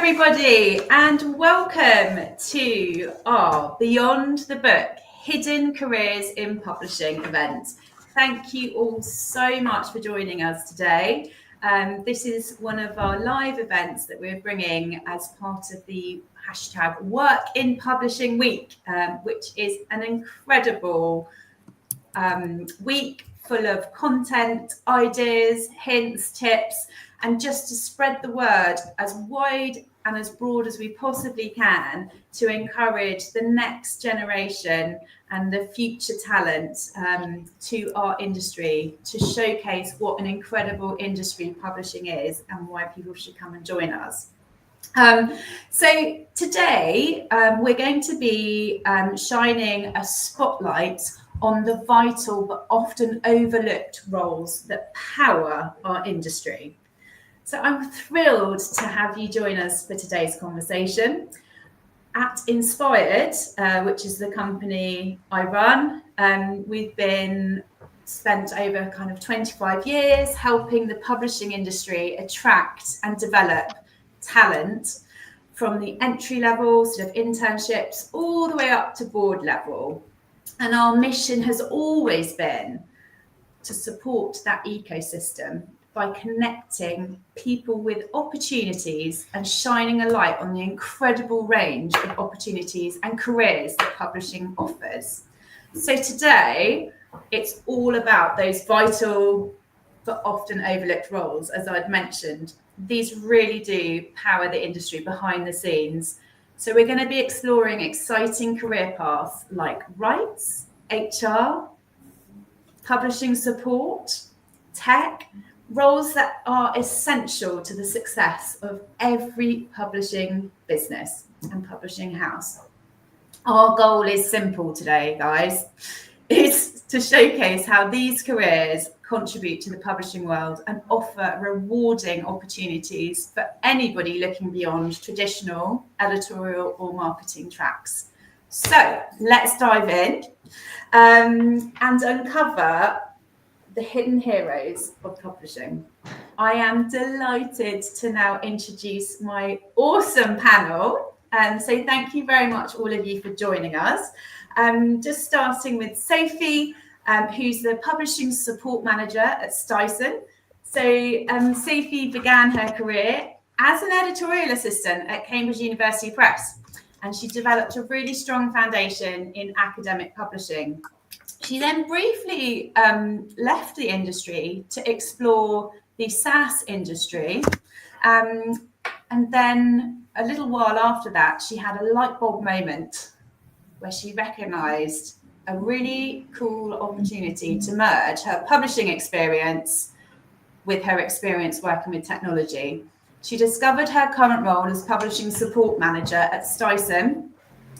everybody, and welcome to our Beyond the Book Hidden Careers in Publishing event. Thank you all so much for joining us today. This is one of our live events that we're bringing as part of the hashtag Work in Publishing Week, which is an incredible week full of content, ideas, hints, tips, and just to spread the word as wide and as broad as we possibly can to encourage the next generation and the future talent to our industry, to showcase what an incredible industry publishing is and why people should come and join us. So today we're going to be shining a spotlight on the vital but often overlooked roles that power our industry. So I'm thrilled to have you join us for today's conversation. At Inspired, which is the company I run, we've been spent over kind of 25 years helping the publishing industry attract and develop talent from the entry level sort of internships all the way up to board level. And our mission has always been to support that ecosystem by connecting people with opportunities and shining a light on the incredible range of opportunities and careers that publishing offers. So today, it's all about those vital but often overlooked roles, as I'd mentioned. These really do power the industry behind the scenes. So we're going to be exploring exciting career paths like rights, HR, publishing support, tech, roles that are essential to the success of every publishing business and publishing house. Our goal is simple today, guys. It's to showcase how these careers contribute to the publishing world and offer rewarding opportunities for anybody looking beyond traditional editorial or marketing tracks. So let's dive in and uncover the hidden heroes of publishing. I am delighted to now introduce my awesome panel. So thank you very much, all of you, for joining us. Just starting with Sophie, who's the Publishing Support Manager at Stison. So Sophie began her career as an editorial assistant at Cambridge University Press, and she developed a really strong foundation in academic publishing. She then briefly left the industry to explore the SaaS industry. And then a little while after that, she had a light bulb moment where she recognized a really cool opportunity to merge her publishing experience with her experience working with technology. She discovered her current role as Publishing Support Manager at Stison,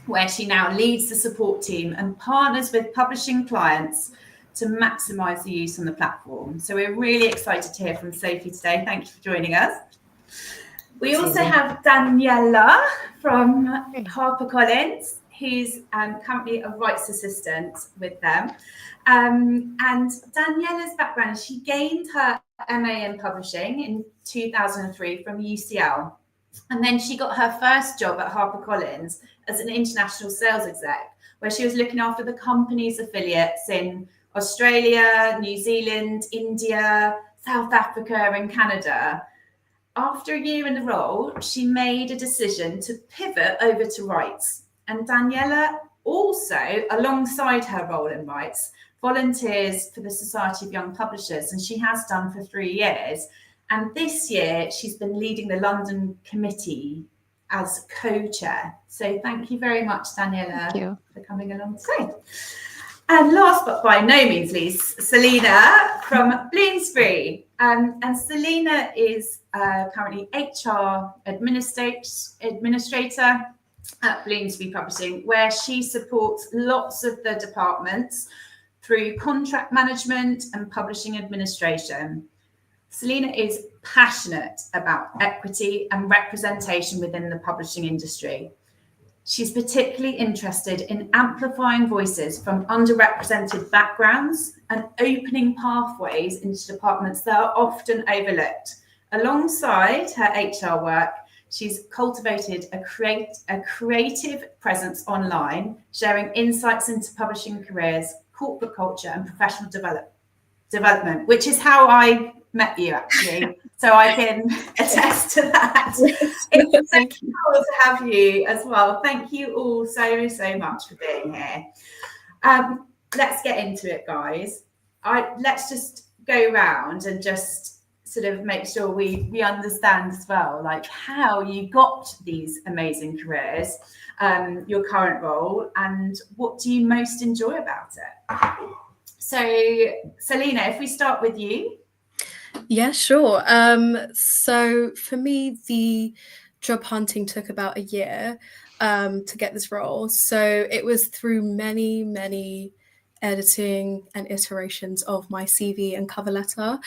where she now leads the support team and partners with publishing clients to maximize the use on the platform. So we're really excited to hear from Sophie today. Thank you for joining us. We also have Daniela from HarperCollins, who's currently a rights assistant with them. And Daniela's background, she gained her MA in publishing in 2003 from UCL. And then she got her first job at HarperCollins as an international sales exec, where she was looking after the company's affiliates in Australia, New Zealand, India, South Africa, and Canada. After a year in the role, she made a decision to pivot over to rights. And Daniela also, alongside her role in rights, volunteers for the Society of Young Publishers, and she has done for 3 years. And this year, she's been leading the London committee as co-chair. So thank you very much, Daniela, for coming along today. And last but by no means least, Salena from Bloomsbury. And Salena is currently HR administrator at Bloomsbury Publishing, where she supports lots of the departments through contract management and publishing administration. Salena is passionate about equity and representation within the publishing industry. She's particularly interested in amplifying voices from underrepresented backgrounds and opening pathways into departments that are often overlooked. Alongside her HR work, She's cultivated a creative presence online, sharing insights into publishing careers, corporate culture, and professional development, which is how I met you, actually. So I can attest to that. It's so cool to have you as well. Thank you all so much for being here. Let's get into it, guys. Let's just go around and just sort of make sure we understand as well, like how you got these amazing careers, your current role, and what do you most enjoy about it? So, Salena, if we start with you. Yeah, sure. So for me, the job hunting took about a year to get this role. So it was through many editing and iterations of my CV and cover letter,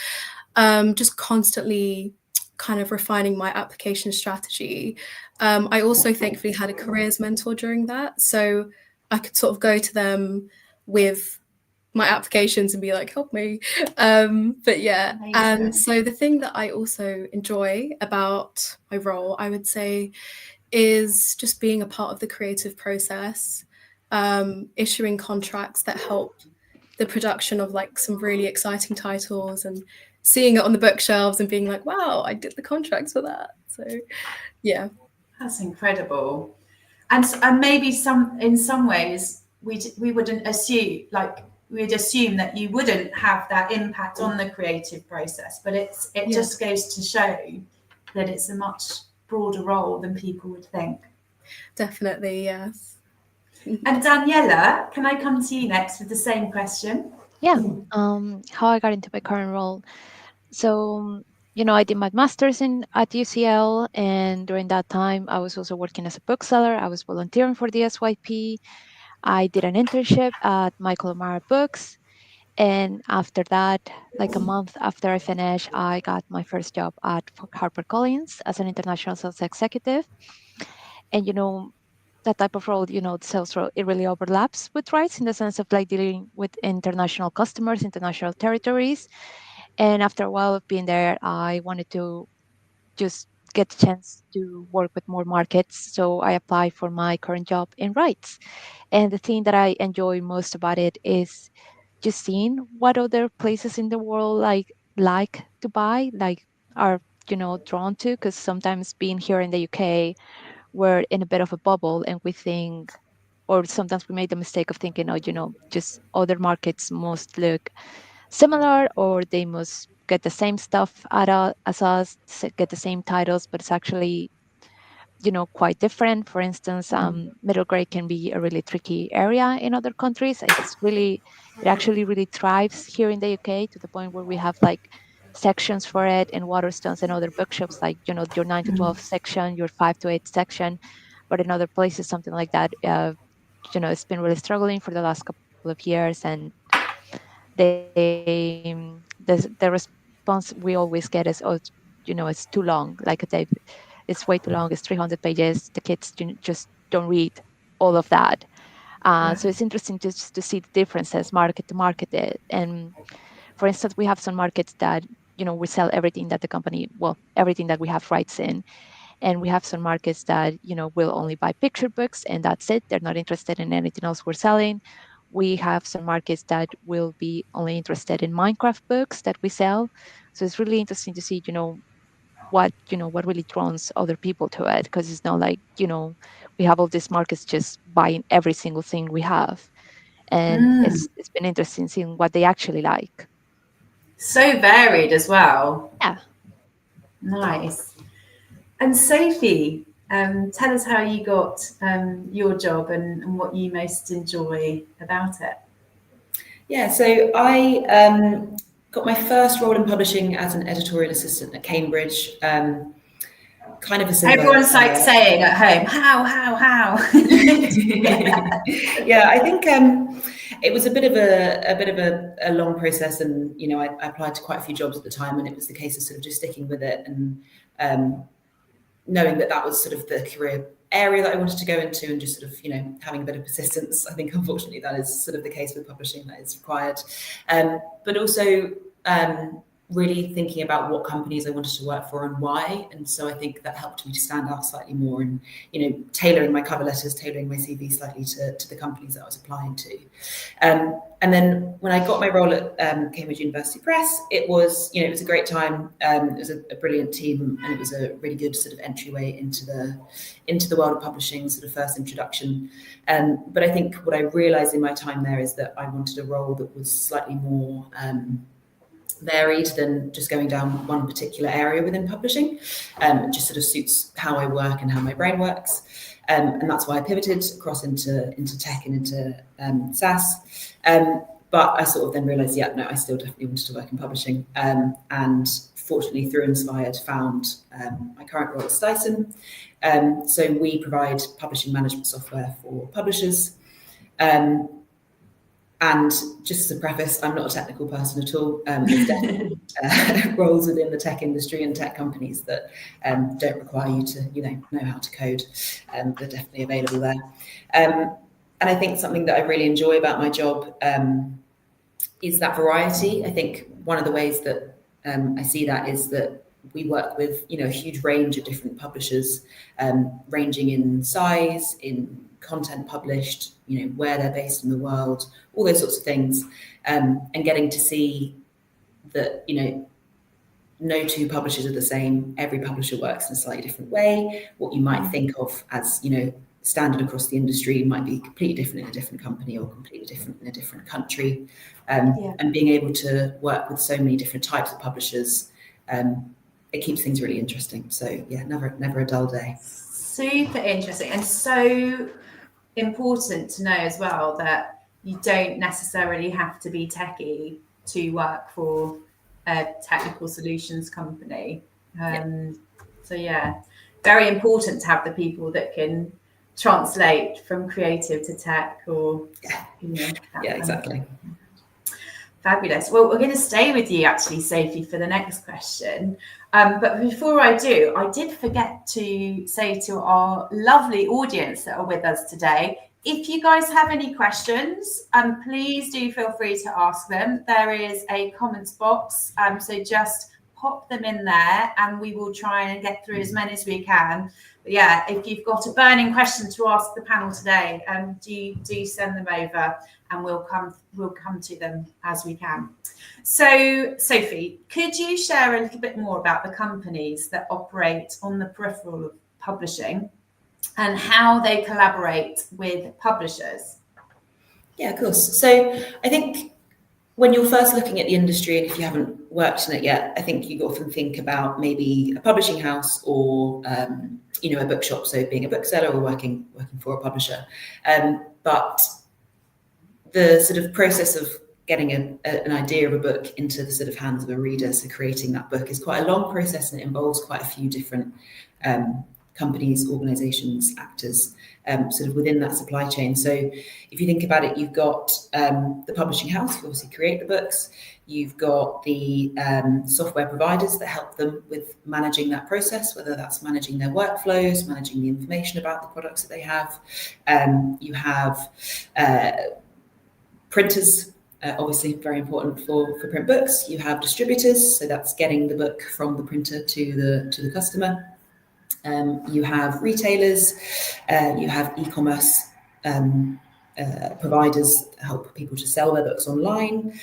just constantly kind of refining my application strategy. I also thankfully had a careers mentor during that, so I could sort of go to them with my applications and be like, help me. But yeah, amazing. And so the thing that I also enjoy about my role, I would say, is just being a part of the creative process, issuing contracts that help the production of like some really exciting titles and seeing it on the bookshelves and being like, wow, I did the contracts for that. So yeah. That's incredible. And maybe in some ways we wouldn't assume, like we'd assume that you wouldn't have that impact on the creative process, but it just goes to show that it's a much broader role than people would think. Definitely, yes. And Daniela, can I come to you next with the same question? Yeah, how I got into my current role. So, I did my master's at UCL, and during that time, I was also working as a bookseller. I was volunteering for the SYP. I did an internship at Michael O'Mara Books. And after that, like a month after I finished, I got my first job at HarperCollins as an international sales executive. And, that type of role, the sales role, it really overlaps with rights in the sense of like dealing with international customers, international territories. And after a while of being there, I wanted to just get the chance to work with more markets. So I applied for my current job in rights. And the thing that I enjoy most about it is just seeing what other places in the world like to buy, like are, drawn to, because sometimes being here in the UK, we're in a bit of a bubble and we think, or sometimes we made the mistake of thinking, oh, just other markets must look similar or they must get the same stuff as us, get the same titles, but it's actually, quite different. For instance, middle grade can be a really tricky area in other countries. It actually really thrives here in the UK to the point where we have like sections for it in Waterstones and other bookshops, like, your 9 to 12 section, your 5 to 8 section. But in other places, something like that, it's been really struggling for the last couple of years. And the response we always get is, oh, it's too long. Like it's way too long. It's 300 pages. The kids just don't read all of that. So it's interesting just to see the differences market to market. And for instance, we have some markets that, we sell everything that everything that we have rights in. And we have some markets that, will only buy picture books and that's it. They're not interested in anything else we're selling. We have some markets that will be only interested in Minecraft books that we sell. So it's really interesting to see, what really draws other people to it, because it's not like, we have all these markets just buying every single thing we have. And it's been interesting seeing what they actually like. So varied as well. Yeah. Nice. And Sophie, tell us how you got your job and what you most enjoy about it. Yeah, so I got my first role in publishing as an editorial assistant at Cambridge. Kind of a similar. Everyone's like saying at home, how? Yeah, I think it was a bit of a long process, and I applied to quite a few jobs at the time, and it was the case of sort of just sticking with it and knowing that was sort of the career area that I wanted to go into, and just sort of having a bit of persistence. I think unfortunately that is sort of the case with publishing, that is required, but also really thinking about what companies I wanted to work for and why. And so I think that helped me to stand out slightly more, and, you know, tailoring my cover letters, tailoring my CV slightly to the companies that I was applying to. And then when I got my role at Cambridge University Press, it was, you know, it was a great time. It was a brilliant team, and it was a really good sort of entryway into the world of publishing, sort of first introduction. But I think what I realised in my time there is that I wanted a role that was slightly more varied than just going down one particular area within publishing. It just sort of suits how I work and how my brain works. And that's why I pivoted across into tech and into SaaS. But I sort of then realised, yeah, no, I still definitely wanted to work in publishing. And fortunately, through Inspired, found my current role at Stison. So we provide publishing management software for publishers. And just as a preface, I'm not a technical person at all. There's definitely roles within the tech industry and tech companies that don't require you to, you know how to code. They're definitely available there. And I think something that I really enjoy about my job is that variety. I think one of the ways that I see that is that we work with, you know, a huge range of different publishers, ranging in size, in content published, you know, where they're based in the world, all those sorts of things, and getting to see that, you know, no two publishers are the same. Every publisher works in a slightly different way. What you might think of as, you know, standard across the industry might be completely different in a different company or completely different in a different country. And being able to work with so many different types of publishers, it keeps things really interesting. So yeah, never a dull day. Super interesting, and so important to know as well that you don't necessarily have to be techie to work for a technical solutions company. So yeah, very important to have the people that can translate from creative to tech, or you know, exactly. Fabulous. Well, we're going to stay with you actually, Sophie, for the next question. But before I do, I did forget to say to our lovely audience that are with us today, if you guys have any questions, please do feel free to ask them. There is a comments box, so just pop them in there and we will try and get through as many as we can. But yeah, if you've got a burning question to ask the panel today, do send them over and we'll come to them as we can. So, Sophie, could you share a little bit more about the companies that operate on the peripheral of publishing and how they collaborate with publishers? Yeah, of course. So I think when you're first looking at the industry, and if you haven't worked in it yet, I think you often think about maybe a publishing house or you know, a bookshop, so being a bookseller or working for a publisher. But the sort of process of getting an idea of a book into the sort of hands of a reader, so creating that book, is quite a long process, and it involves quite a few different companies, organizations, actors, sort of within that supply chain. So if you think about it, you've got the publishing house, who obviously create the books. You've got the software providers that help them with managing that process, whether that's managing their workflows, managing the information about the products that they have. You have printers, obviously very important for print books. You have distributors, so that's getting the book from the printer to the customer. You have retailers, you have e-commerce providers that help people to sell their books online.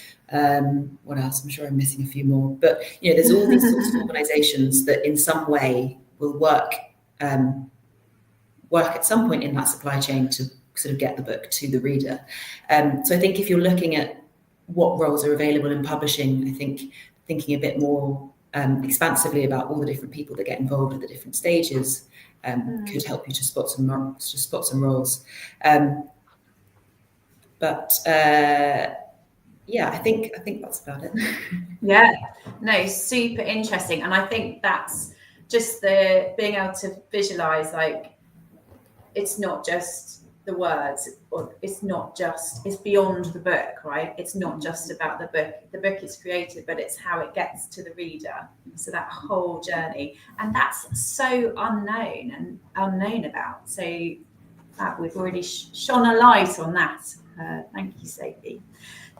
What else? I'm sure I'm missing a few more, but you know, there's all these sorts of organizations that in some way will work at some point in that supply chain to sort of get the book to the reader. So I think if you're looking at what roles are available in publishing, I think thinking a bit more expansively about all the different people that get involved at the different stages could help you to spot some roles. Yeah, I think that's about it. Yeah, no, super interesting, and I think that's just the being able to visualize, like, it's not just the words, or it's beyond the book, right? It's not just about the book is created, but it's how it gets to the reader. So that whole journey, and that's so unknown about. So we've already shone a light on that. Thank you, Sophie.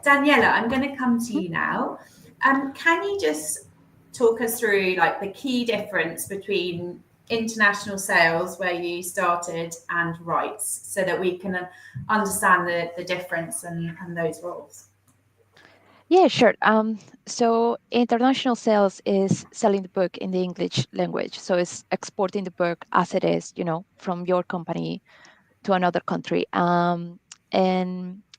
Daniela, I'm going to come to you now. Can you just talk us through like the key difference between international sales, where you started, and rights, so that we can understand the difference and those roles? Yeah, sure. So international sales is selling the book in the English language. So it's exporting the book as it is, from your company to another country. And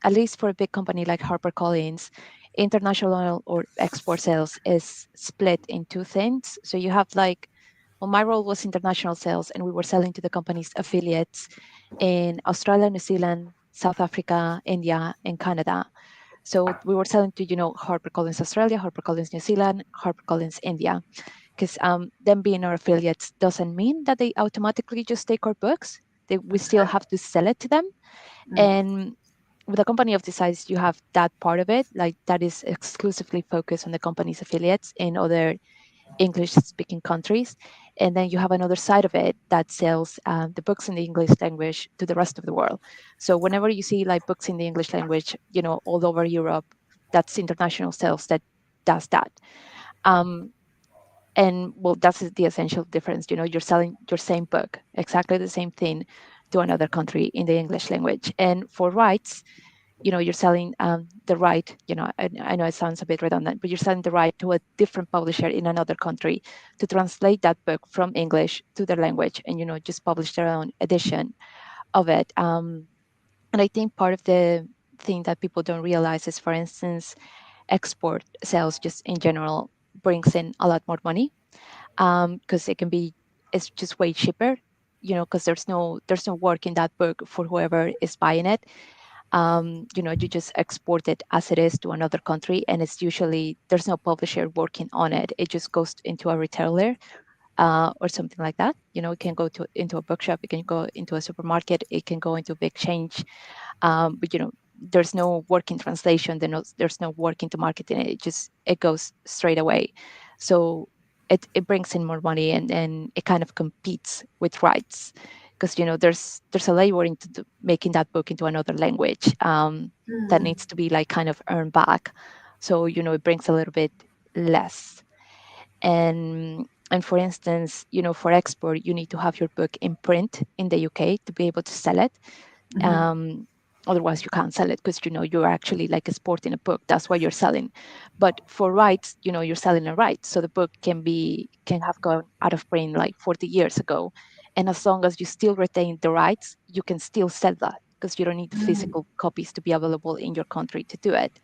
at least for a big company like HarperCollins, international or export sales is split in two things. So you have well, my role was international sales, and we were selling to the company's affiliates in Australia, New Zealand, South Africa, India, and Canada. So we were selling to, HarperCollins Australia, HarperCollins New Zealand, HarperCollins India, because them being our affiliates doesn't mean that they automatically just take our books. We still have to sell it to them. And with a company of this size, you have that part of it, like that is exclusively focused on the company's affiliates in other English-speaking countries. And then you have another side of it that sells the books in the English language to the rest of the world. So whenever you see like books in the English language, all over Europe, that's international sales that does that. And well, that's the essential difference. You're selling your same book, exactly the same thing, to another country in the English language. And for rights, you're selling the right, I know it sounds a bit redundant, but you're selling the right to a different publisher in another country to translate that book from English to their language and, just publish their own edition of it. And I think part of the thing that people don't realize is, for instance, export sales just in general brings in a lot more money, because it's just way cheaper, because there's no work in that book for whoever is buying it. You just export it as it is to another country, and it's usually, there's no publisher working on it. It just goes into a retailer or something like that. It can go into a bookshop, it can go into a supermarket, it can go into a big chain. But there's no working translation, there's no work into marketing. It goes straight away. So it brings in more money, and it kind of competes with rights, because there's a labor into making that book into another language that needs to be like kind of earned back. So it brings a little bit less. And for instance, for export, you need to have your book in print in the UK to be able to sell it. Otherwise you can't sell it, because you're actually like exporting a book. That's what you're selling. But for rights, you're selling a right. So the book can have gone out of print like 40 years ago, and as long as you still retain the rights, you can still sell that, because you don't need the physical copies to be available in your country to do it.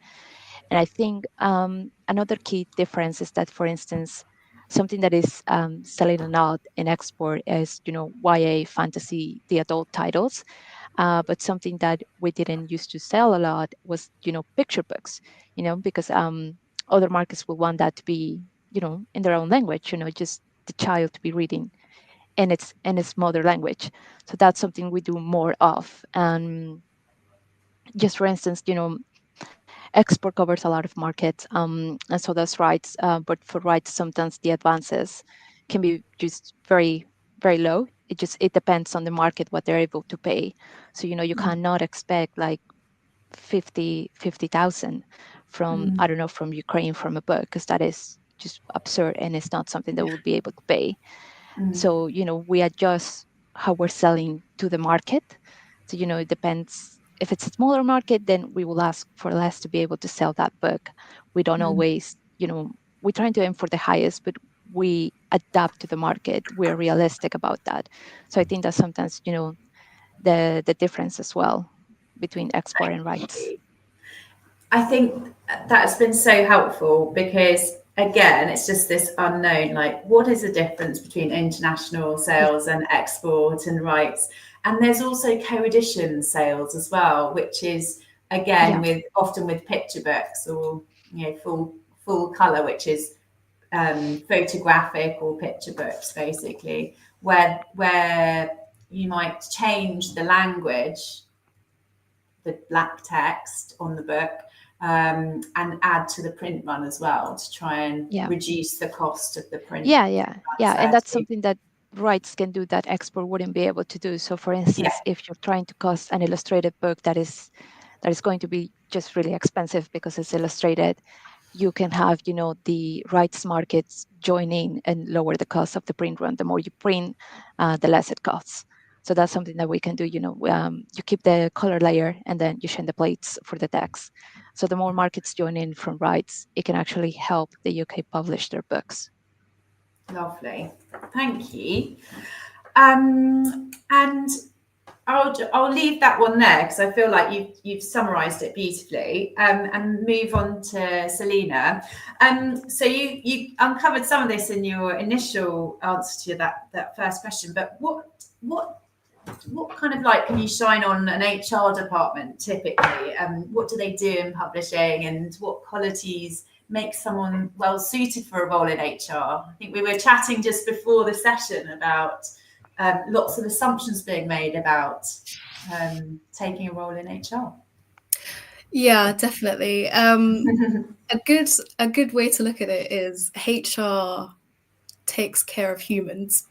And I think another key difference is that, for instance, something that is selling a lot in export is YA, fantasy, the adult titles. But something that we didn't used to sell a lot was, picture books, because other markets will want that to be, in their own language, just the child to be reading in its mother language. So that's something we do more of. And just for instance, export covers a lot of markets, and so does rights. But for rights, sometimes the advances can be just very, very low. It depends on the market what they're able to pay. So you cannot expect like 50,000 from I don't know, from Ukraine, from a book, because that is just absurd, and it's not something that we'll be able to pay. So we adjust how we're selling to the market. So it depends. If it's a smaller market, then we will ask for less to be able to sell that book. We don't always, we're trying to aim for the highest, but we adapt to the market. We're realistic about that. So I think that's sometimes, the difference as well between export and rights. I think that's been so helpful, because again, it's just this unknown, like what is the difference between international sales and export and rights? And there's also co-edition sales as well, which is again often with picture books, or full color, which is photographic or picture books, basically, where you might change the language, the black text on the book, and add to the print run as well, to try and reduce the cost of the print. And that's something that rights can do that export wouldn't be able to do. So for instance, if you're trying to cost an illustrated book that is going to be just really expensive because it's illustrated, you can have, the rights markets join in and lower the cost of the print run. The more you print, the less it costs. So that's something that we can do. You keep the color layer and then you shine the plates for the text. So the more markets join in from rights, it can actually help the UK publish their books. Lovely, thank you. And I'll leave that one there because I feel like you've summarised it beautifully. And move on to Salena. So you uncovered some of this in your initial answer to that first question, but what kind of light can you shine on an HR department typically? What do they do in publishing, and what qualities make someone well suited for a role in HR? I think we were chatting just before the session about lots of assumptions being made about taking a role in HR. Yeah, definitely. A good way to look at it is HR takes care of humans.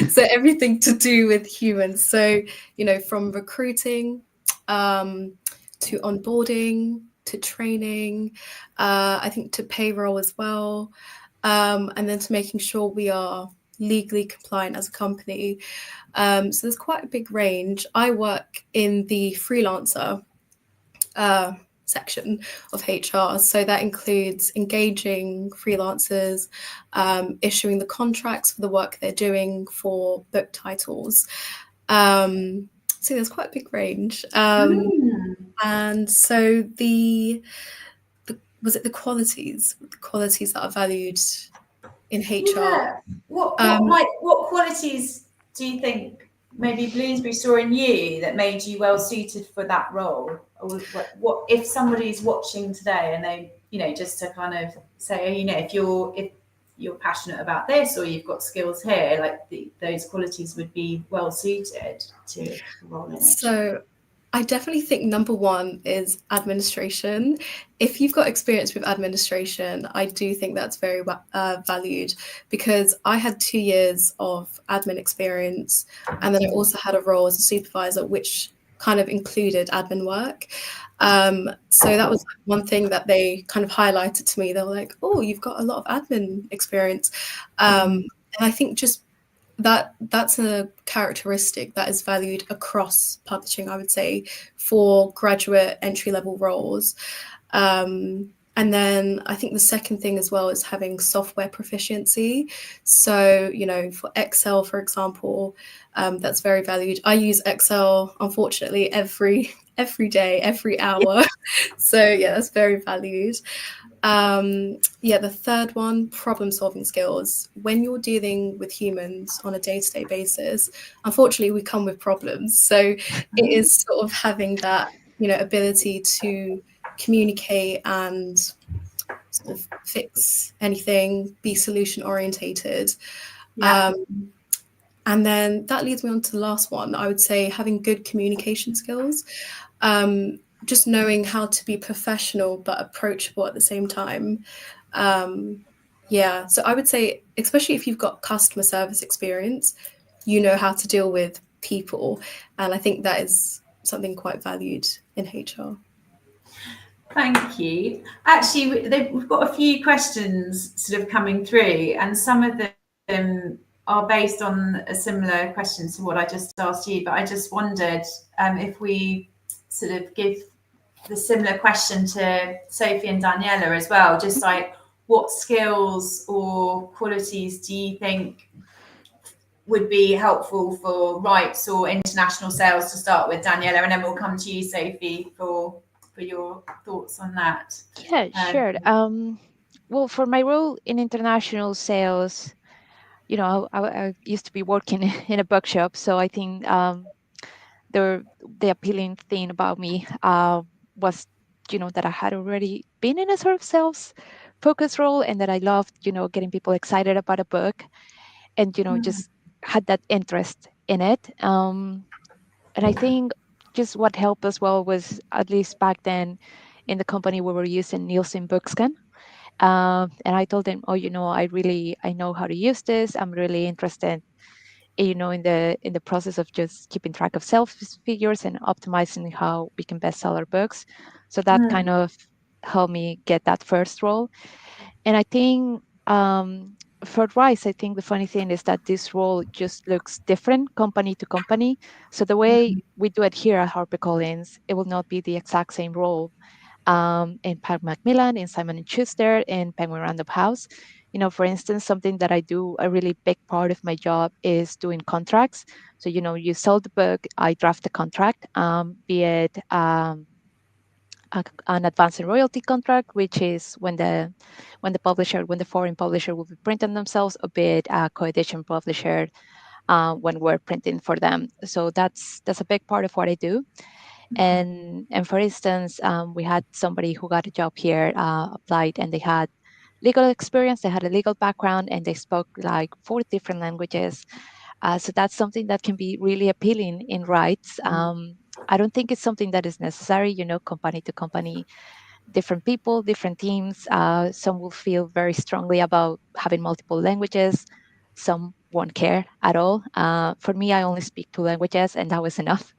So everything to do with humans. So, from recruiting to onboarding to training, I think to payroll as well, and then to making sure we are legally compliant as a company. So there's quite a big range. I work in the freelancer section of HR. So that includes engaging freelancers, issuing the contracts for the work they're doing for book titles. So there's quite a big range. And so was it the qualities that are valued in HR? Yeah. What qualities do you think maybe Bloomsbury saw in you that made you well suited for that role? Or what if somebody's watching today and they, just to kind of say, if you're passionate about this or you've got skills here, like those qualities would be well suited to the role in HR. So I definitely think number one is administration. If you've got experience with administration, I do think that's very valued, because I had 2 years of admin experience, and then I also had a role as a supervisor, which kind of included admin work. So that was one thing that they kind of highlighted to me. They were like, "Oh, you've got a lot of admin experience," and I think just that's a characteristic that is valued across publishing, I would say, for graduate entry-level roles. And then I think the second thing as well is having software proficiency. So, for Excel, for example, that's very valued. I use Excel, unfortunately, every day, every hour. So yeah, that's very valued. The third one, problem solving skills. When you're dealing with humans on a day-to-day basis, unfortunately we come with problems. So it is sort of having that, ability to communicate and sort of fix anything, be solution orientated. And then that leads me on to the last one. I would say having good communication skills. Just knowing how to be professional but approachable at the same time. So I would say, especially if you've got customer service experience, you know how to deal with people. And I think that is something quite valued in HR. Thank you. Actually, we've got a few questions sort of coming through, and some of them are based on a similar question to what I just asked you. But I just wondered if we sort of give the similar question to Sophie and Daniela as well, just like what skills or qualities do you think would be helpful for rights or international sales to start with, Daniela, and then we'll come to you, Sophie, for your thoughts on that. Yeah, sure. Well, for my role in international sales, I used to be working in a bookshop, so I think the appealing thing about me was, that I had already been in a sort of sales focused role, and that I loved, getting people excited about a book, and just had that interest in it. And I think just what helped as well was, at least back then in the company, we were using Nielsen Bookscan. And I told them, I know how to use this. I'm really interested, in the process of just keeping track of sales figures and optimizing how we can best sell our books. So that kind of helped me get that first role. And I think for Rice, I think the funny thing is that this role just looks different company to company. So the way we do it here at HarperCollins, it will not be the exact same role in Pat Macmillan, in Simon and Schuster, in Penguin Random House. You know, for instance, something that I do, a really big part of my job is doing contracts. So, you know, you sell the book, I draft the contract, be it an advance and royalty contract, which is when the foreign publisher will be printing themselves, a bit co-edition publisher when we're printing for them. So that's a big part of what I do. And for instance, we had somebody who got a job here, applied, and they had legal experience, they had a legal background, and they spoke like 4 different languages. So that's something that can be really appealing in rights. I don't think it's something that is necessary, you know, company to company, different people, different teams. Some will feel very strongly about having multiple languages. Some won't care at all. For me, I only speak 2 languages, and that was enough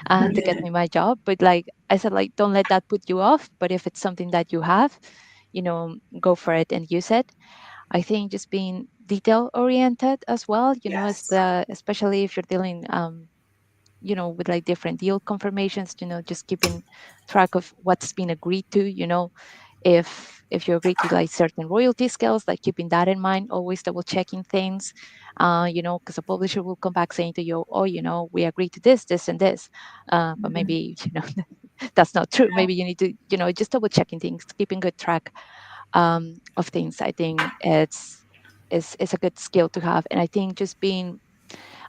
to get me my job. But like I said, like, don't let that put you off. But if it's something that you have, you know, go for it and use it. I think just being detail oriented as well, you know, Yes. especially if you're dealing you know, with like different deal confirmations, you know, just keeping track of what's been agreed to, you know, if you agree to like certain royalty scales, like keeping that in mind, always double checking things, you know, because a publisher will come back saying to you, oh, you know, we agreed to this and this, but maybe, you know, that's not true. Maybe you need to, you know, just double checking things, keeping good track of things. I think it's a good skill to have. And I think just being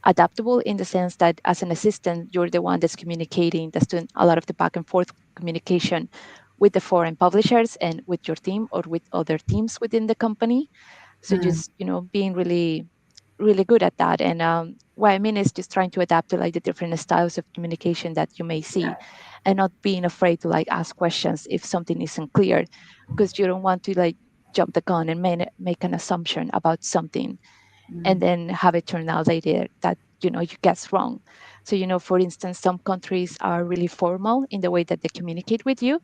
adaptable in the sense that as an assistant, you're the one that's communicating, that's doing a lot of the back and forth communication with the foreign publishers and with your team or with other teams within the company. So just, you know, being really, really good at that. And what I mean is just trying to adapt to like the different styles of communication that you may see and not being afraid to like ask questions if something isn't clear, because you don't want to like jump the gun and make an assumption about something and then have it turn out later that, you know, you guess wrong. So, you know, for instance, some countries are really formal in the way that they communicate with you.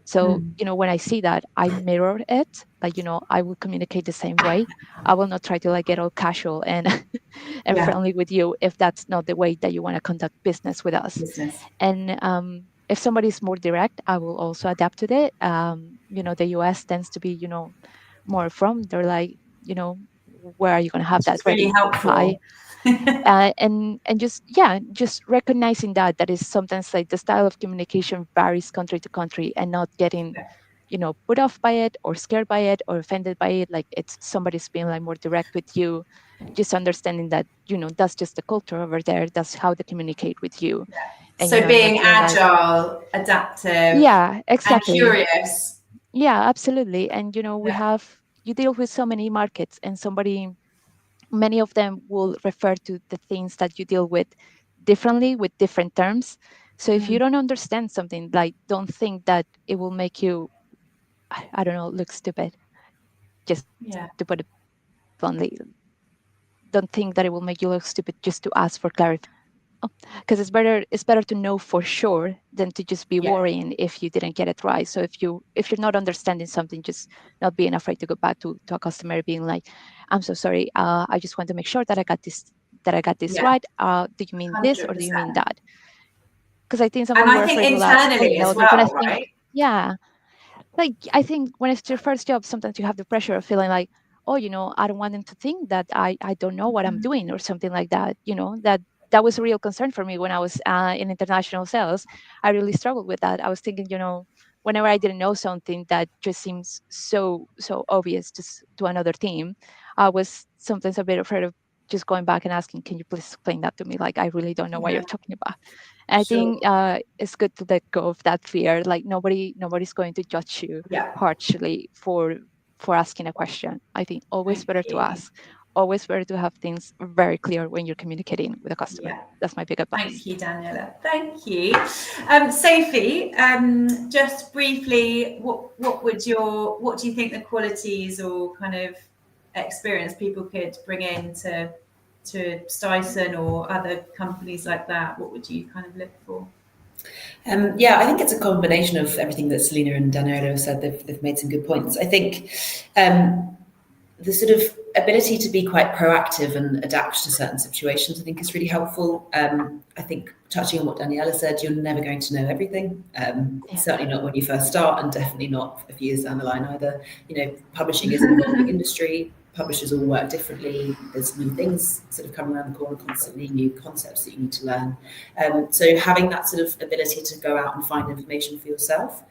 So, you know, when I see that, I mirror it. Like, you know, I will communicate the same way. I will not try to like get all casual and and friendly with you if that's not the way that you want to conduct business with us. Business. And if somebody is more direct, I will also adapt to it. You know, the US tends to be, you know, more from. They're like, you know, where are you going to have that It's really ready by? helpful. And just just recognizing that is sometimes like the style of communication varies country to country, and not getting, you know, put off by it or scared by it or offended by it. Like it's somebody's being like more direct with you, just understanding that, you know, that's just the culture over there, that's how they communicate with you. And, you So know, and not being being like, agile, adaptive, yeah, and exactly. curious. Yeah, absolutely. And, you know, you deal with so many markets, and many of them will refer to the things that you deal with differently with different terms. So if you don't understand something, like, don't think that it will make you, I don't know, look stupid, just Yeah. to put it bluntly. Don't think that it will make you look stupid just to ask for clarification, because it's better to know for sure than to just be Yeah. worrying if you didn't get it right. So if you're not understanding something, just not being afraid to go back to a customer being like, I'm so sorry, I just want to make sure that I got this Yeah. right. Do you mean this or do you mean 100%. that? Because I think some And people I are think afraid to ask, oh, you internally know, as like when I well, think, right? yeah, like I think when it's your first job, sometimes you have the pressure of feeling like, oh, you know, I don't want them to think that I don't know what I'm doing or something like that. You know, that was a real concern for me when I was in international sales. I really struggled with that. I was thinking, you know, whenever I didn't know something that just seems so obvious to another team, I was sometimes a bit afraid of just going back and asking, can you please explain that to me? Like, I really don't know what Yeah, you're talking about. I sure. think it's good to let go of that fear. Like nobody's going to judge you Yeah. harshly for asking a question. I think always Thank better to you. ask. Always better to have things very clear when you're communicating with a customer. Yeah. That's my big advice. Thank you, Daniela. Thank you. Sophie, just briefly, what do you think the qualities or kind of experience people could bring in to Stison or other companies like that? What would you kind of look for? Yeah, I think it's a combination of everything that Salena and Daniela have said. They've made some good points. I think the sort of ability to be quite proactive and adapt to certain situations, I think, is really helpful. I think touching on what Daniela said, you're never going to know everything. Certainly not when you first start, and definitely not a few years down the line either. Publishing is an evolving industry. Publishers all work differently. There's new things sort of coming around the corner constantly, new concepts that you need to learn. So having that sort of ability to go out and find information for yourself.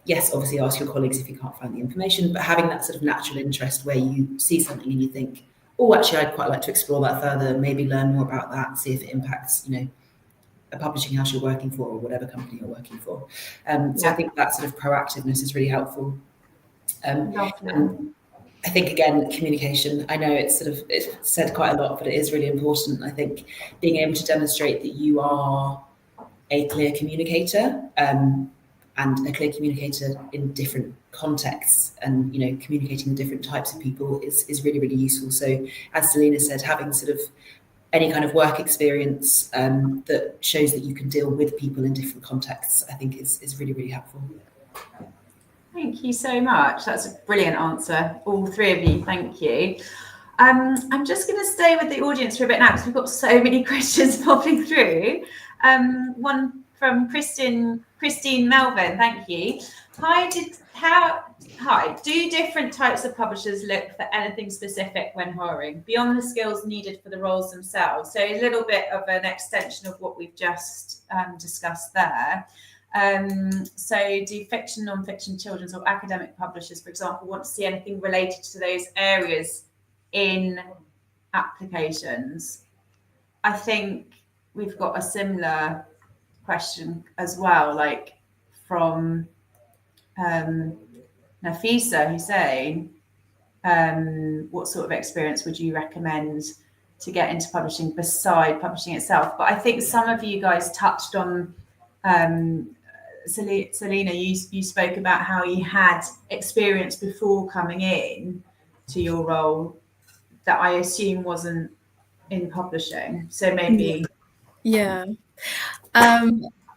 Yes, obviously ask your colleagues if you can't find the information, but having that sort of natural interest where you see something and you think, oh, actually, I'd quite like to explore that further, maybe learn more about that, see if it impacts, a publishing house you're working for or whatever company you're working for. So I think that sort of proactiveness is really helpful. And I think, again, communication, I know it's said quite a lot, but it is really important. I think being able to demonstrate that you are a clear communicator, and a clear communicator in different contexts, and communicating with different types of people is really, really useful. So as Salena said, having sort of any kind of work experience that shows that you can deal with people in different contexts, I think is really, really helpful. Thank you so much. That's a brilliant answer, all three of you. Thank you. I'm just going to stay with the audience for a bit now because we've got so many questions popping through. One from Christine Melvin. Thank you. Hi. Do different types of publishers look for anything specific when hiring beyond the skills needed for the roles themselves? So a little bit of an extension of what we've just discussed there. So do fiction, non-fiction, children's or academic publishers, for example, want to see anything related to those areas in applications? I think we've got a similar question as well, like from Nafisa Hussain. What sort of experience would you recommend to get into publishing beside publishing itself? But I think some of you guys touched on, Salena, you spoke about how you had experience before coming in to your role that I assume wasn't in publishing. So maybe. Yeah.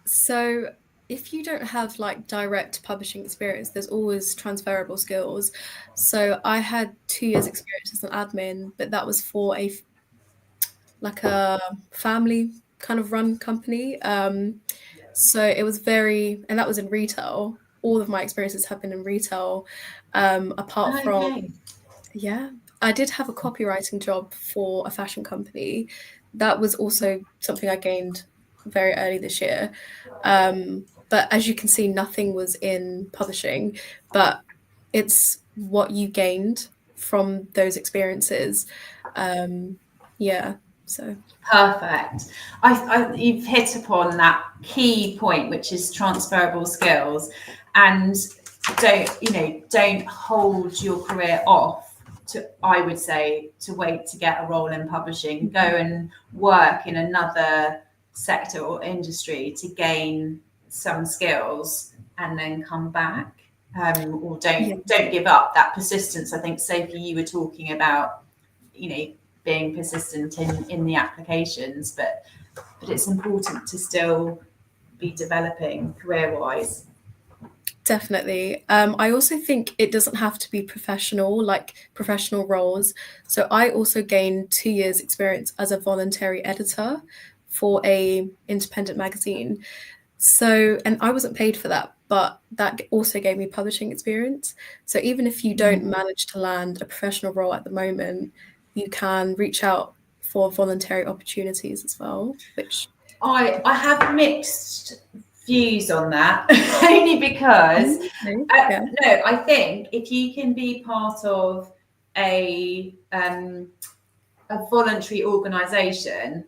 So if you don't have like direct publishing experience, there's always transferable skills. So I had 2 years experience as an admin, but that was for a family kind of run company. So it was and that was in retail. All of my experiences have been in retail, apart from, I did have a copywriting job for a fashion company. That was also something I gained very early this year. But as you can see, nothing was in publishing, but it's what you gained from those experiences. So perfect. You've hit upon that key point, which is transferable skills, and don't hold your career off I would say to wait to get a role in publishing. Go and work in another sector or industry to gain some skills and then come back, or don't give up. That persistence, I think, Sophie, you were talking about, being persistent in the applications, but it's important to still be developing career-wise. Definitely. I also think it doesn't have to be professional roles. So I also gained 2 years experience as a voluntary editor for a independent magazine. So, and I wasn't paid for that, but that also gave me publishing experience. So even if you don't manage to land a professional role at the moment, you can reach out for voluntary opportunities as well, which I have mixed views on that, only because I think if you can be part of a voluntary organisation,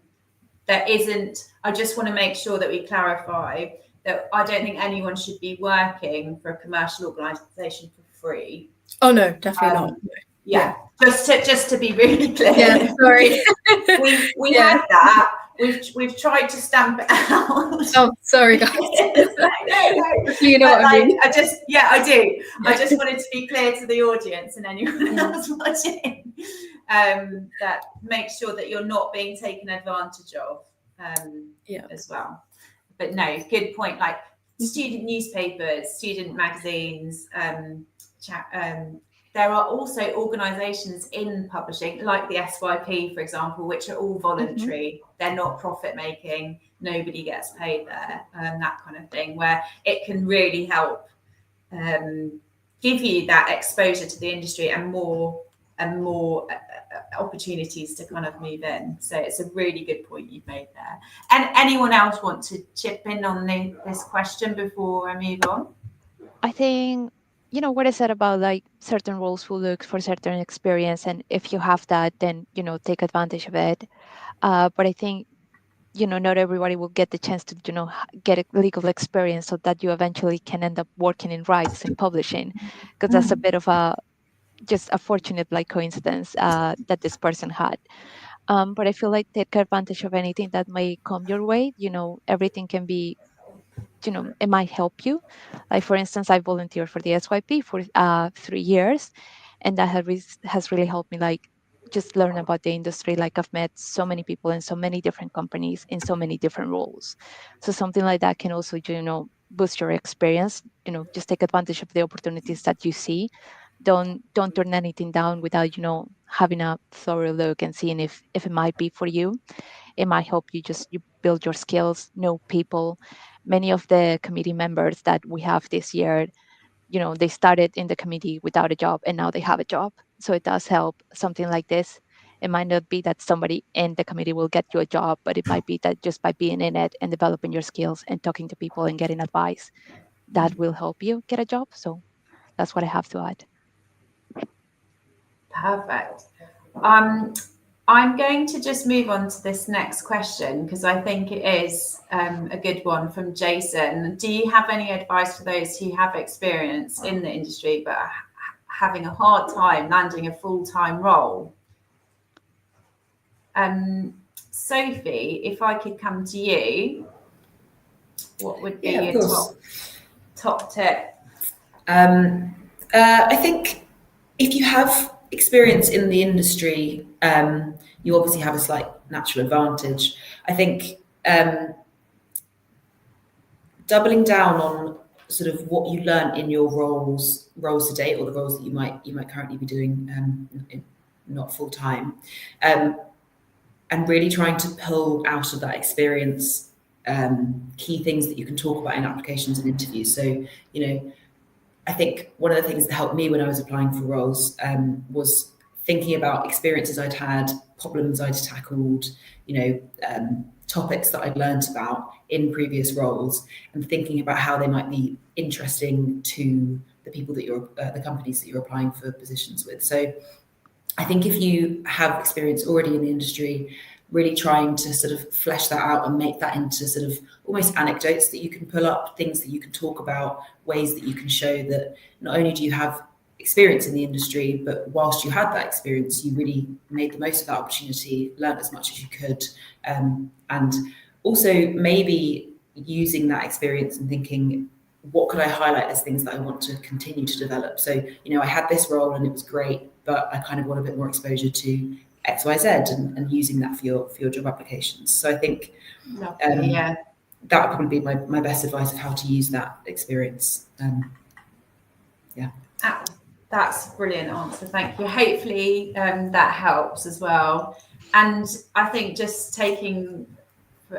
I just want to make sure that we clarify that I don't think anyone should be working for a commercial organisation for free. Oh no, definitely not. Yeah. Just to be really clear. Yeah, sorry. we had that. We've tried to stamp it out. Oh, sorry, guys. No. You know what I mean? I do. I just wanted to be clear to the audience and anyone else watching, that make sure that you're not being taken advantage of, as well. But no, good point. Like student newspapers, student magazines, there are also organisations in publishing, like the SYP, for example, which are all voluntary. They're not profit making. Nobody gets paid there, that kind of thing, where it can really help give you that exposure to the industry and more opportunities to kind of move in. So it's a really good point you've made there. And anyone else want to chip in on this question before I move on? I think, you know, what I said about like certain roles will look for certain experience, and if you have that, then, you know, take advantage of it. But I think, you know, not everybody will get the chance to, you know, get a legal experience so that you eventually can end up working in rights and publishing, because that's a bit of a just a fortunate like coincidence that this person had. But I feel like take advantage of anything that may come your way. You know, everything can be, you know, it might help you. Like for instance, I volunteered for the SYP for 3 years, and that has really helped me like just learn about the industry. Like I've met so many people in so many different companies in so many different roles. So something like that can also, you know, boost your experience. You know, just take advantage of the opportunities that you see. Don't turn anything down without, you know, having a thorough look and seeing if it might be for you. It might help you you build your skills, know people. Many of the committee members that we have this year, you know, they started in the committee without a job and now they have a job. So it does help. Something like this, it might not be that somebody in the committee will get you a job, but it might be that just by being in it and developing your skills and talking to people and getting advice, that will help you get a job. So that's what I have to add. Perfect. I'm going to just move on to this next question because I think it is a good one from Jason. Do you have any advice for those who have experience in the industry but are having a hard time landing a full-time role? Sophie, if I could come to you, what would be your top tip? I think if you have experience in the industry, you obviously have a slight natural advantage. I think doubling down on sort of what you learned in your roles to date, or the roles that you might currently be doing, not full time, and really trying to pull out of that experience key things that you can talk about in applications and interviews. So, you know, I think one of the things that helped me when I was applying for roles was thinking about experiences I'd had, problems I'd tackled, you know, topics that I'd learned about in previous roles, and thinking about how they might be interesting to the people that the companies that you're applying for positions with. So I think if you have experience already in the industry, really trying to sort of flesh that out and make that into sort of almost anecdotes that you can pull up, things that you can talk about, ways that you can show that not only do you have experience in the industry, but whilst you had that experience, you really made the most of that opportunity, learned as much as you could, and also maybe using that experience and thinking, what could I highlight as things that I want to continue to develop? So, you know, I had this role and it was great, but I kind of want a bit more exposure to X, Y, Z, and using that for your job applications. So I think that would probably be my best advice of how to use that experience. That's a brilliant answer. Thank you. Hopefully that helps as well. And I think just taking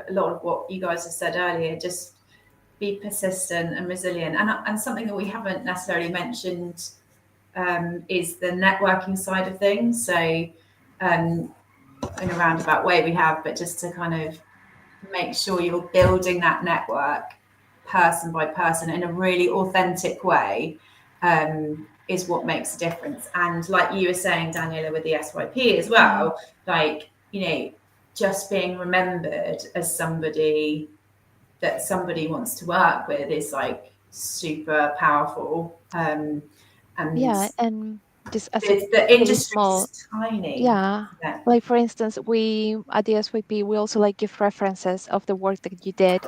a lot of what you guys have said earlier, just be persistent and resilient. And something that we haven't necessarily mentioned is the networking side of things. So in a roundabout way we have, but just to kind of make sure you're building that network person by person in a really authentic way is what makes a difference. And like you were saying, Daniela, with the SYP as well, like, you know, just being remembered as somebody that somebody wants to work with is like super powerful. And just as the industry is tiny. Like for instance, we at the SYP, we also like give references of the work that you did,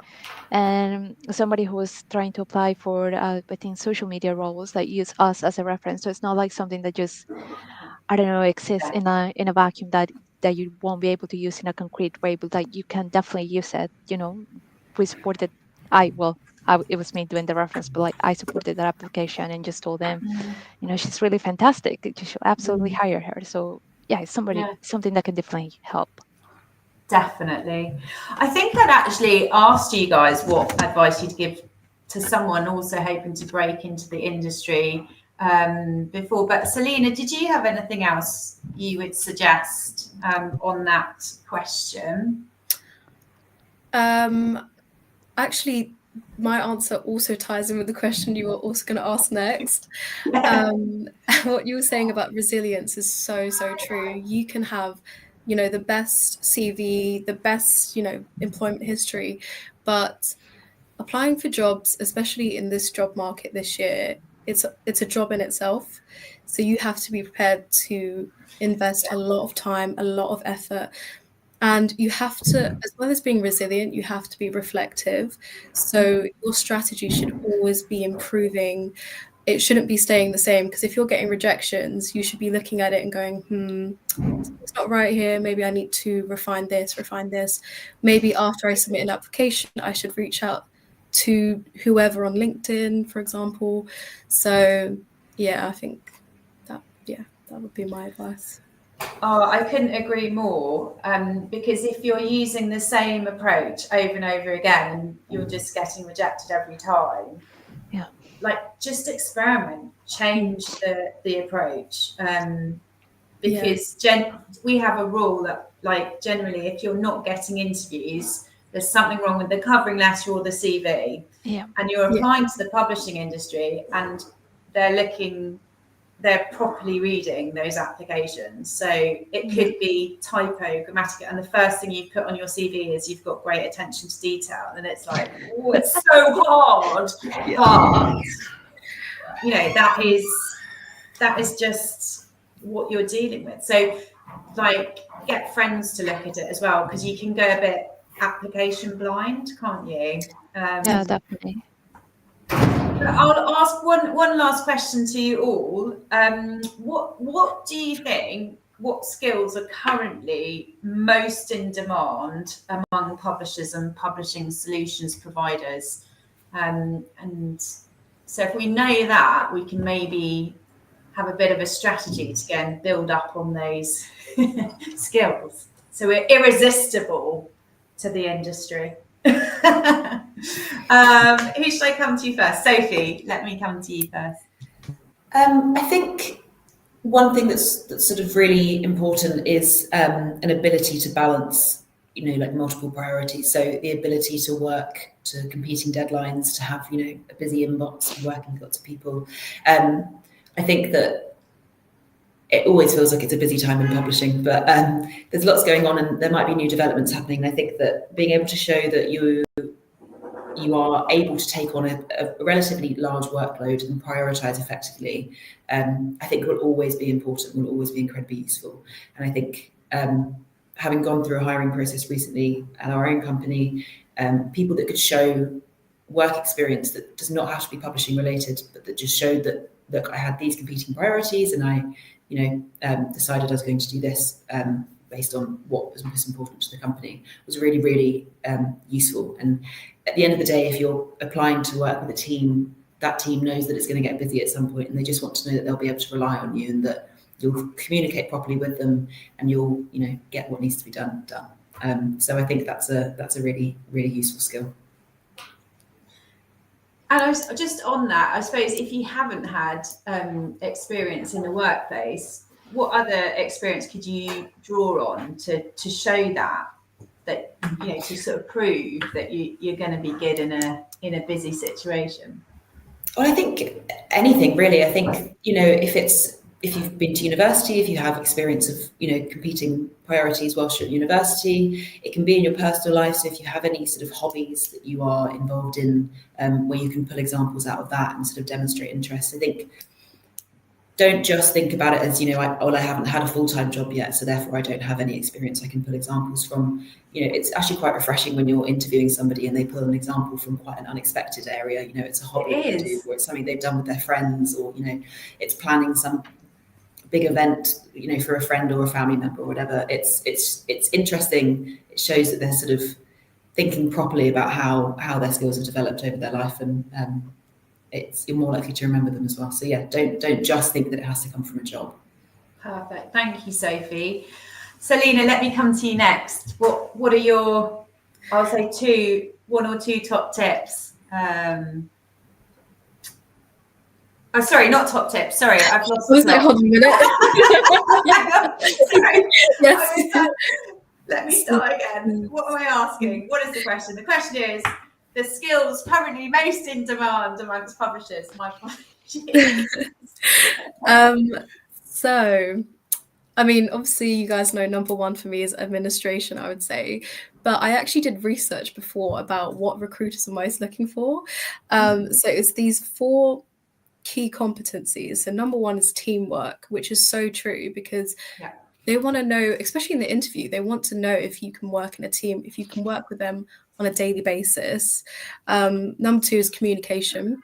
and somebody who was trying to apply for I think social media roles that use us as a reference. So it's not like something that just, I don't know, exists in a vacuum that you won't be able to use in a concrete way, but like you can definitely use it. You know, we supported it was me doing the reference, but like I supported that application and just told them, she's really fantastic. You should absolutely hire her. So yeah, it's something that can definitely help. Definitely. I think I'd actually asked you guys what advice you'd give to someone also hoping to break into the industry before. But Salena, did you have anything else you would suggest on that question? Actually, my answer also ties in with the question you were also going to ask next. What you were saying about resilience is so true. You can have, the best CV, the best, employment history, but applying for jobs, especially in this job market this year, it's a job in itself. So you have to be prepared to invest a lot of time, a lot of effort. And you have to, as well as being resilient, you have to be reflective. So your strategy should always be improving. It shouldn't be staying the same, because if you're getting rejections, you should be looking at it and going, it's not right here. Maybe I need to refine this. Maybe after I submit an application, I should reach out to whoever on LinkedIn, for example. So yeah, I think that would be my advice. Oh, I couldn't agree more. Because if you're using the same approach over and over again, you're just getting rejected every time. Yeah. Like, just experiment, change the approach. Because we have a rule that, like, generally, if you're not getting interviews, there's something wrong with the covering letter or the CV. Yeah. And you're applying to the publishing industry, and they're properly reading those applications. So it could be typo, grammatical, and the first thing you put on your CV is you've got great attention to detail, and it's like, oh, it's so hard. But that is just what you're dealing with. So, like, get friends to look at it as well, because you can go a bit application blind, can't you? Yeah, definitely. I'll ask one last question to you all. What do you think? What skills are currently most in demand among publishers and publishing solutions providers? And so, if we know that, we can maybe have a bit of a strategy to go and build up on those skills, so we're irresistible to the industry. Who should I come to first? Sophie, let me come to you first. I think one thing that's sort of really important is an ability to balance, like multiple priorities. So the ability to work to competing deadlines, to have, a busy inbox, working with lots of people. I think that it always feels like it's a busy time in publishing, but there's lots going on and there might be new developments happening. And I think that being able to show that you are able to take on a relatively large workload and prioritize effectively, I think will always be important, will always be incredibly useful. And I think having gone through a hiring process recently at our own company, people that could show work experience that does not have to be publishing related, but that just showed that, look, I had these competing priorities and I decided I was going to do this based on what was most important to the company, was really, really useful. And at the end of the day, if you're applying to work with a team, that team knows that it's going to get busy at some point, and they just want to know that they'll be able to rely on you and that you'll communicate properly with them and you'll, get what needs to be done. So I think that's a really, really useful skill. And just on that, I suppose if you haven't had experience in the workplace, what other experience could you draw on to show that to sort of prove that you're going to be good in a busy situation? Well, I think anything really. I think if you've been to university, if you have experience of competing priorities whilst you're at university, it can be in your personal life. So if you have any sort of hobbies that you are involved in, where you can pull examples out of that and sort of demonstrate interest. I think don't just think about it as I haven't had a full-time job yet, so therefore I don't have any experience I can pull examples from. It's actually quite refreshing when you're interviewing somebody and they pull an example from quite an unexpected area. It's a hobby they do, or it's something they've done with their friends, or it's planning some big event for a friend or a family member or whatever. It's interesting. It shows that they're sort of thinking properly about how their skills have developed over their life, and you're more likely to remember them as well. So yeah, don't just think that it has to come from a job. Perfect. Thank you, Sophie. Salena, let me come to you next. What are your, I'll say one or two top tips? Oh, sorry, not top tips. Sorry, I've lost the plot. Hold on a minute. Sorry. Yes. Let me start again. What am I asking? What is the question? The question is the skills currently most in demand amongst publishers. My So, I mean, obviously, you guys know number one for me is administration, I would say. But I actually did research before about what recruiters are most looking for. So it's these 4 key competencies. So number one is teamwork, which is so true, because they want to know, especially in the interview, they want to know if you can work in a team, if you can work with them on a daily basis. Number 2 is communication.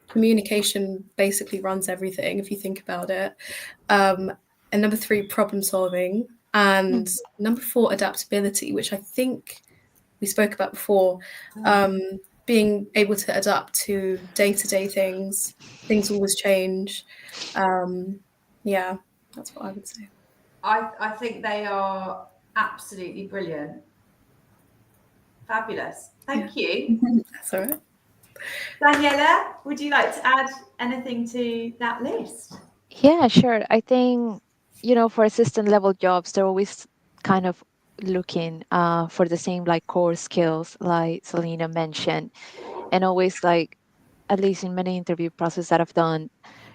Communication basically runs everything, if you think about it. And number 3, problem solving. And number 4, adaptability, which I think we spoke about before. Being able to adapt to day-to-day things always change. Yeah, that's what I would say. I think they are absolutely brilliant. Fabulous. Thank you. That's all right. Daniela, would you like to add anything to that list? Yeah, sure. I think, for assistant level jobs, they're always kind of looking for the same like core skills like Salena mentioned. And always like, at least in many interview processes that I've done,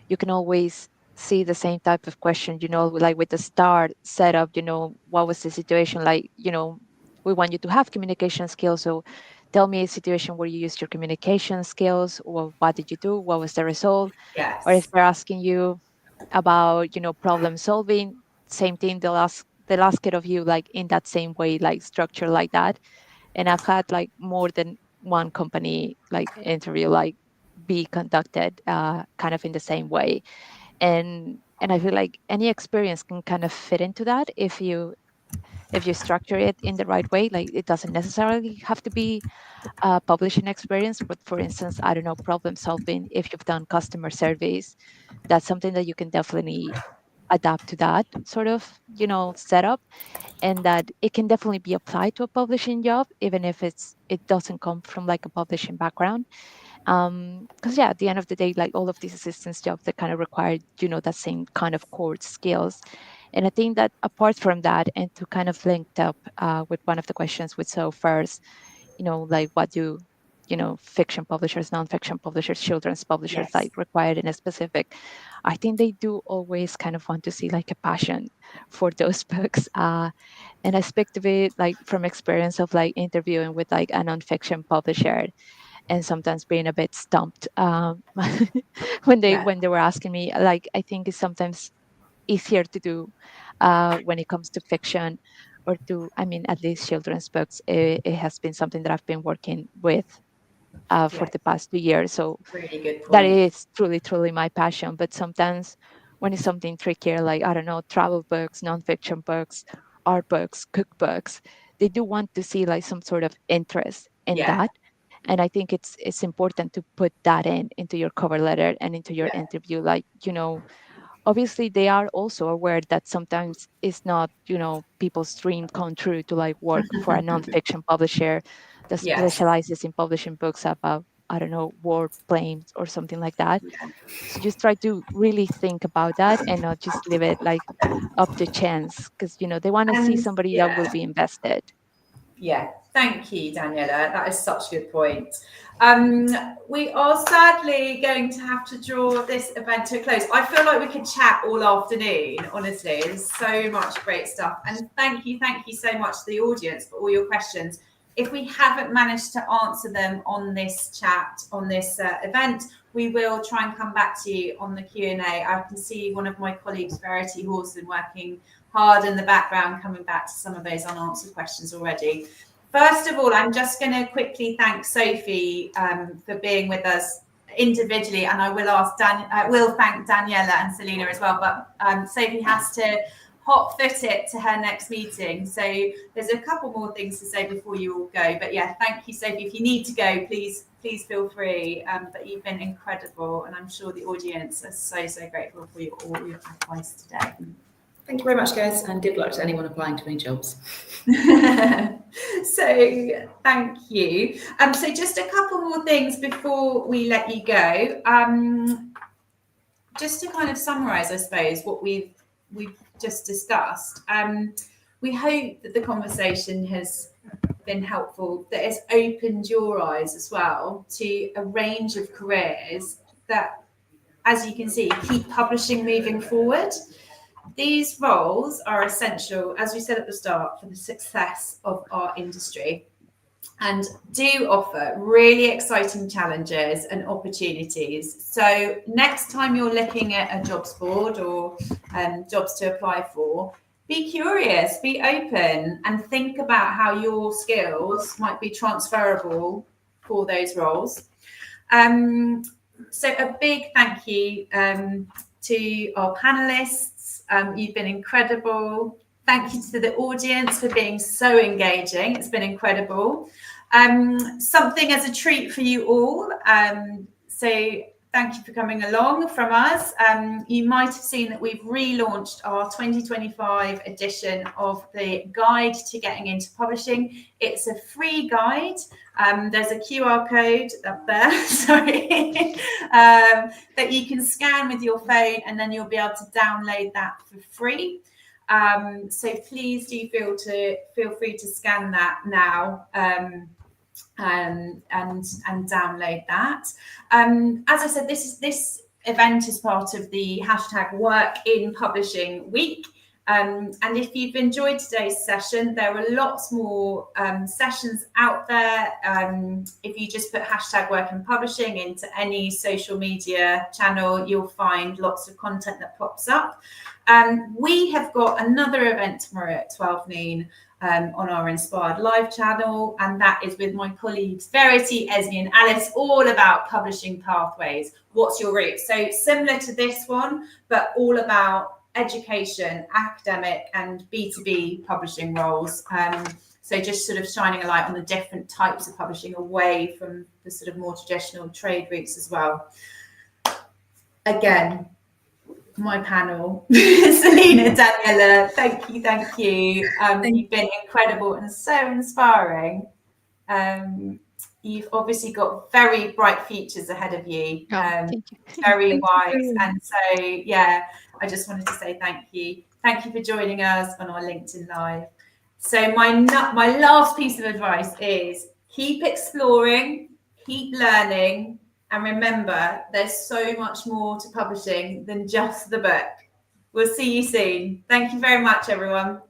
you can always see the same type of question, like with the start setup, what was the situation like, we want you to have communication skills. So tell me a situation where you used your communication skills, or what did you do? What was the result? Yes. Or if they're asking you about, problem solving, same thing, they'll ask it of you like in that same way, like structure like that. And I've had like more than one company like interview like be conducted kind of in the same way. And I feel like any experience can kind of fit into that if you structure it in the right way. Like it doesn't necessarily have to be a publishing experience, but for instance, I don't know, problem solving, if you've done customer service, that's something that you can definitely adapt to that sort of setup, and that it can definitely be applied to a publishing job even if it doesn't come from like a publishing background. Because at the end of the day, like all of these assistance jobs that kind of require that same kind of core skills. And I think that apart from that, and to kind of link up with one of the questions with so first, like what do fiction publishers, nonfiction publishers, children's publishers like required in a specific, I think they do always kind of want to see like a passion for those books. And I speak to it like from experience of like interviewing with like a nonfiction publisher, and sometimes being a bit stumped when they were asking me. Like I think it's sometimes easier to do when it comes to fiction, or at least children's books. It has been something that I've been working with for the past 2 years. So really good point. that is truly my passion. But sometimes when it's something trickier, like, I don't know, travel books, nonfiction books, art books, cookbooks, they do want to see like some sort of interest in that. And I think it's important to put that into your cover letter and into your interview. Like, obviously they are also aware that sometimes it's not, people's dream come true to like work for a nonfiction publisher that specializes in publishing books about, I don't know, war planes or something like that. So just try to really think about that and not just leave it like up to chance, because, they want to see somebody that will be invested. Yeah, thank you, Daniela. That is such a good point. We are sadly going to have to draw this event to a close. I feel like we could chat all afternoon, honestly. There's so much great stuff. And thank you so much to the audience for all your questions. If we haven't managed to answer them on this chat, on this event, we will try and come back to you on the Q&A. I can see one of my colleagues, Verity Horson, working hard in the background, coming back to some of those unanswered questions already. First of all, I'm just going to quickly thank Sophie for being with us individually, and I will ask will thank Daniela and Salena as well. But Sophie has to hot foot it to her next meeting. So there's a couple more things to say before you all go. But yeah, thank you, Sophie. If you need to go, please feel free. But you've been incredible, and I'm sure the audience are so grateful for all your advice today. Thank you very much, guys, and good luck to anyone applying to any jobs. So thank you. So just a couple more things before we let you go. Just to kind of summarise, I suppose, what we've just discussed. We hope that the conversation has been helpful, that has opened your eyes as well to a range of careers that, as you can see, keep publishing moving forward. These roles are essential, as we said at the start, for the success of our industry, and do offer really exciting challenges and opportunities. So next time you're looking at a jobs board or jobs to apply for, be curious, be open, and think about how your skills might be transferable for those roles. So a big thank you to our panelists. You've been incredible. Thank you to the audience for being so engaging. It's been incredible. Something as a treat for you all. So thank you for coming along from us. You might have seen that we've relaunched our 2025 edition of the Guide to Getting into Publishing. It's a free guide. There's a QR code up there, sorry, that you can scan with your phone, and then you'll be able to download that for free. So please do feel free to scan that now and download that. As I said, this event is part of the #Work in Publishing Week. And if you've enjoyed today's session, there are lots more sessions out there. If you just put #Work in Publishing into any social media channel, you'll find lots of content that pops up. We have got another event tomorrow at 12 noon on our InspiredLive channel, and that is with my colleagues Verity, Esme and Alice, all about publishing pathways. What's your route? So similar to this one, but all about education, academic and B2B publishing roles. So just sort of shining a light on the different types of publishing away from the sort of more traditional trade routes as well. Again, my panel, Salena, Daniela, thank you. You've been incredible and so inspiring. You've obviously got very bright futures ahead of you. Thank you. Very wise. And so, yeah, I just wanted to say thank you. Thank you for joining us on our LinkedIn Live. So my last piece of advice is keep exploring, keep learning, and remember, there's so much more to publishing than just the book. We'll see you soon. Thank you very much, everyone.